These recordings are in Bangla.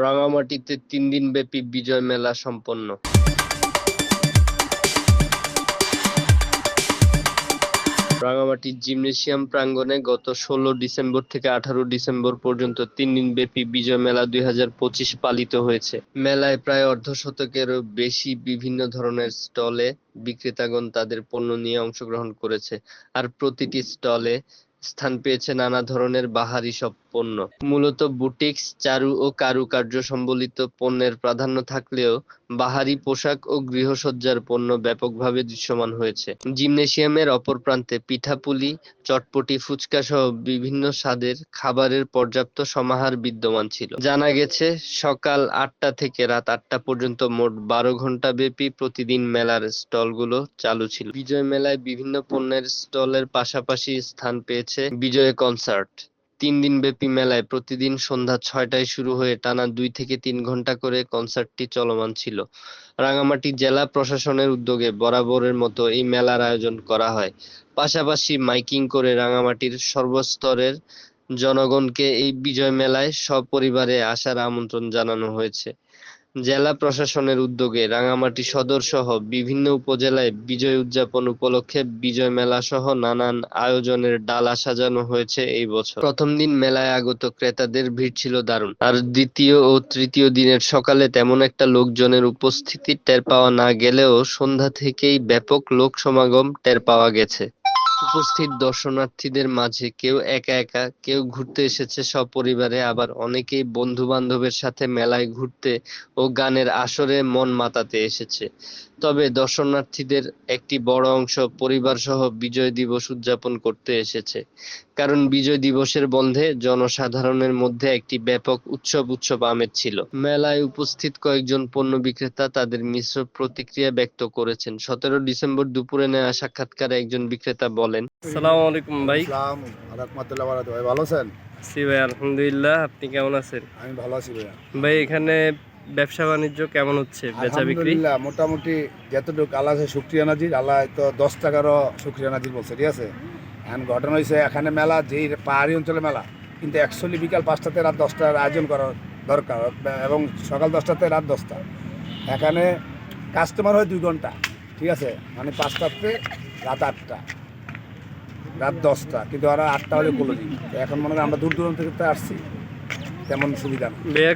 রাঙামাটিতে ৩ দিনব্যাপী বিজয় মেলা সম্পন্ন। রাঙামাটির জিমনেসিয়াম প্রাঙ্গণে গত ১৬ ডিসেম্বর থেকে ১৮ ডিসেম্বর পর্যন্ত ৩ দিনব্যাপী বিজয় মেলা ২০২৫ পালিত হয়েছে। মেলায় প্রায় অর্ধশতকেরও বেশি বিভিন্ন ধরনের স্টলে বিক্রেতাগণ তাদের পণ্য নিয়ে অংশগ্রহণ করেছে, আর প্রতিটি স্টলে স্থান পেয়েছে নানা ধরনের বাহারি সব পণ্য। মূলত বুটিক্স, চারু ও কারুকার্য সম্বলিত পণ্যের প্রাধান্য থাকলেও বাহারি পোশাক ও গৃহসজ্জার পণ্য ব্যাপকভাবে দৃশ্যমান হয়েছে। জিমনেসিয়ামের অপর প্রান্তে পিঠাপুলি, চটপটি, ফুচকা সহ বিভিন্ন স্বাদের খাবারের পর্যাপ্ত সমাহার বিদ্যমান ছিল। জানা গেছে, সকাল ৮টা থেকে রাত ৮টা পর্যন্ত মোট ১২ ঘণ্টাব্যাপী প্রতিদিন মেলার স্টলগুলো চালু ছিল। বিজয় মেলায় বিভিন্ন পণ্যের স্টলের পাশাপাশি স্থান পেয়েছে বিজয় কনসার্ট। ৩ দিনব্যাপী মেলায় প্রতিদিন সন্ধ্যা ৬টায় শুরু হয়ে টানা ২ থেকে ৩ ঘণ্টা করে কনসার্টটি চলমান ছিল। রাঙামাটি জেলা প্রশাসনের উদ্যোগে বরাবরের মতো এই মেলার আয়োজন করা হয়। পাশাপাশি মাইকিং করে রাঙামাটির সর্বস্তরের জনগণকে এই বিজয় মেলায় সপরিবারে আসার আমন্ত্রণ জানানো হয়েছে। জেলা প্রশাসনের উদ্যোগে রাঙামাটি সদর সহ বিভিন্ন উপজেলায় বিজয় উদযাপন উপলক্ষে বিজয় মেলা সহ নানান আয়োজনের ডালা সাজানো হয়েছে এই বছর। প্রথম দিন মেলায় আগত ক্রেতাদের ভিড় ছিল দারুণ, আর দ্বিতীয় ও তৃতীয় দিনের সকালে তেমন একটা লোকজনের উপস্থিতি টের পাওয়া না গেলেও সন্ধ্যা থেকেই ব্যাপক লোক সমাগম টের পাওয়া গেছে। উপস্থিত দর্শনার্থীদের মাঝে কেউ একা একা, কেউ ঘুরতে এসেছে সপরিবারে, আবার অনেকেই বন্ধু-বান্ধবের সাথে মেলায় ঘুরতে ও গানের আসরে মন মাতাতে এসেছে। তবে দর্শনার্থীদের একটি বড় অংশ পরিবারসহ বিজয় দিবস উদযাপন করতে এসেছে। কারণ বিজয় দিবসের বন্ধে জনসাধারণের মধ্যে একটি ব্যাপক উৎসব আমেজ ছিল। মেলায় উপস্থিত কয়েকজন পণ্য বিক্রেতা তাদের মিশ্র প্রতিক্রিয়া ব্যক্ত করেছেন। ১৭ ডিসেম্বর দুপুরে নেওয়া সাক্ষাৎকারে একজন বিক্রেতা বলেন, আসসালামু আলাইকুম ভাই। আসসালাম রাহমাতুল্লাহি ওয়া বারাকাতুহু। ভাই ভালো আছেন? জি ভাই, আলহামদুলিল্লাহ। আপনি কেমন আছেন? আমি ভালো আছি ভাইয়া। ভাই, এখানে ব্যবসা বাণিজ্য কেমন হচ্ছে, বেচা বিক্রি? আলহামদুলিল্লাহ, মোটামুটি যতটুকু আল্লাহ আছে শুকরিয়া নাজির। আল্লাহ তো 10 টাকারও শুকরিয়া নাজির বলছে, ঠিক আছে। এখন ঘটনা হয়েছে, এখানে মেলা যেই পাহাড়ি অঞ্চলে মেলা, কিন্তু অ্যাকচুয়ালি বিকাল ৫টাতে রাত 10টার আয়োজন করা দরকার, এবং সকাল 10টাতে রাত 10টা। এখানে কাস্টমার হয় 2 ঘন্টা, ঠিক আছে, মানে ৫টাতে রাত 8টা, রাত 10টা, কিন্তু ওরা 8টা হলে ক্লোজিং। এখন মনে করেন আমরা দূর দূরান্ত থেকে আসছি, তেমন সুবিধা না। ভাইয়া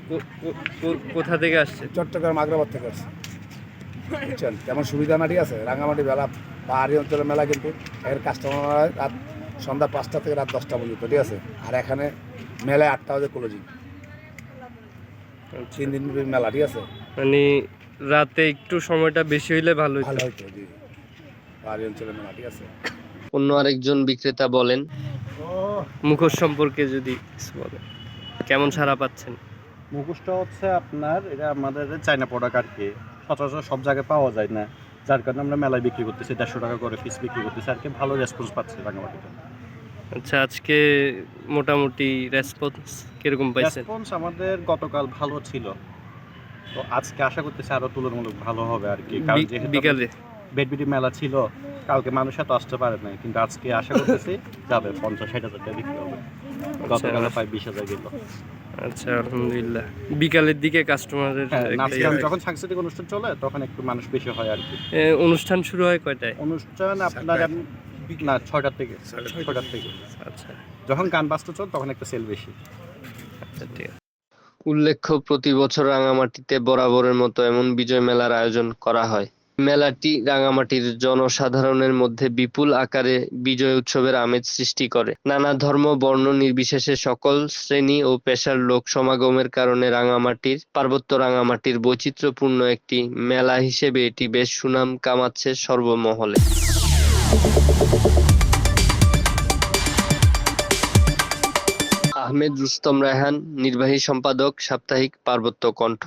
কোথা থেকে আসছে? চট্টগ্রাম আগ্রাবাদ থেকে আসছে, বুঝছেন, তেমন সুবিধা না, ঠিক আছে। রাঙামাটি মেলা পাহাড়ি অঞ্চলের মেলা, কিন্তু এর কাস্টমার হয় রাত সন্ধ্যা 5টা থেকে রাত 10টা পর্যন্ত, ঠিক আছে। আর এখানে মেলায় 8টা বাজে ক্লোজিং। 3 দিন মেলা, ঠিক আছে। মানে রাতে একটু সময়টা বেশি হইলে ভালো ভালো হইতো। হইতো, জি, পাহাড়ি অঞ্চলের মেলা, ঠিক আছে। অন্য আরেকজন বিক্রেতা বলেন, মুখোশ সম্পর্কে যদি কিছু বলেন, কেমন সাড়া পাচ্ছেন? মুখোশটা হচ্ছে আপনার, এটা আমাদের চাইনা প্রোডাক্ট আর কি, সচরাচর সব জায়গায় পাওয়া যায় না, যার কারণে আমরা মেলায় বিক্রি করতেছি, 150 টাকা করে পিস বিক্রি করতেছি আর কি। ভালো রেসপন্স পাচ্ছি রাঙামাটিতে। আচ্ছা, আজকে মোটামুটি রেসপন্স কিরকম পাইছেন? রেসপন্স আমাদের গতকাল ভালো ছিল, তো আজকে আশা করতেছি আরো তুলনামূলক ভালো হবে আর কি। কারণ যেহেতু বিকালে বেডবিডি মেলা ছিল, কালকে মানুষ এত আসতে পারে নাই, কিন্তু আজকে আশা করতেছি যাবে 50-60 হাজার টাকা বিক্রি হবে। গতকাল প্রায় 20,000 গেল। আচ্ছা, আলহামদুলিল্লাহ। বিকালের দিকে কাস্টমারের যখন সাংস্কৃতিক অনুষ্ঠান চলে তখন একটু মানুষ বেশি হয় আর কি। অনুষ্ঠান শুরু হয় কয়টায়? অনুষ্ঠান আপনার না 6টার থেকে, 6টার থেকে। আচ্ছা যখন গান বাজতে চল তখন একটা সেল বেশি। আচ্ছা, ঠিক আছে। উল্লেখ্য, প্রতি বছর রাঙামাটিতে বরাবরের মতো এমন বিজয় মেলার আয়োজন করা হয়। মেলাটি রাঙামাটির জনসাধারণের মধ্যে বিপুল আকারে বিজয় উৎসবের আমেজ সৃষ্টি করে। নানা ধর্ম বর্ণ নির্বিশেষে সকল শ্রেণী ও পেশার লোক সমাগমের কারণে পার্বত্য রাঙামাটির বৈচিত্র্যপূর্ণ একটি মেলা হিসেবে এটি বেশ সুনাম কামাচ্ছে সর্বমহলে। আহমেদ রুস্তম রায়হান, নির্বাহী সম্পাদক, সাপ্তাহিক পার্বত্য কণ্ঠ।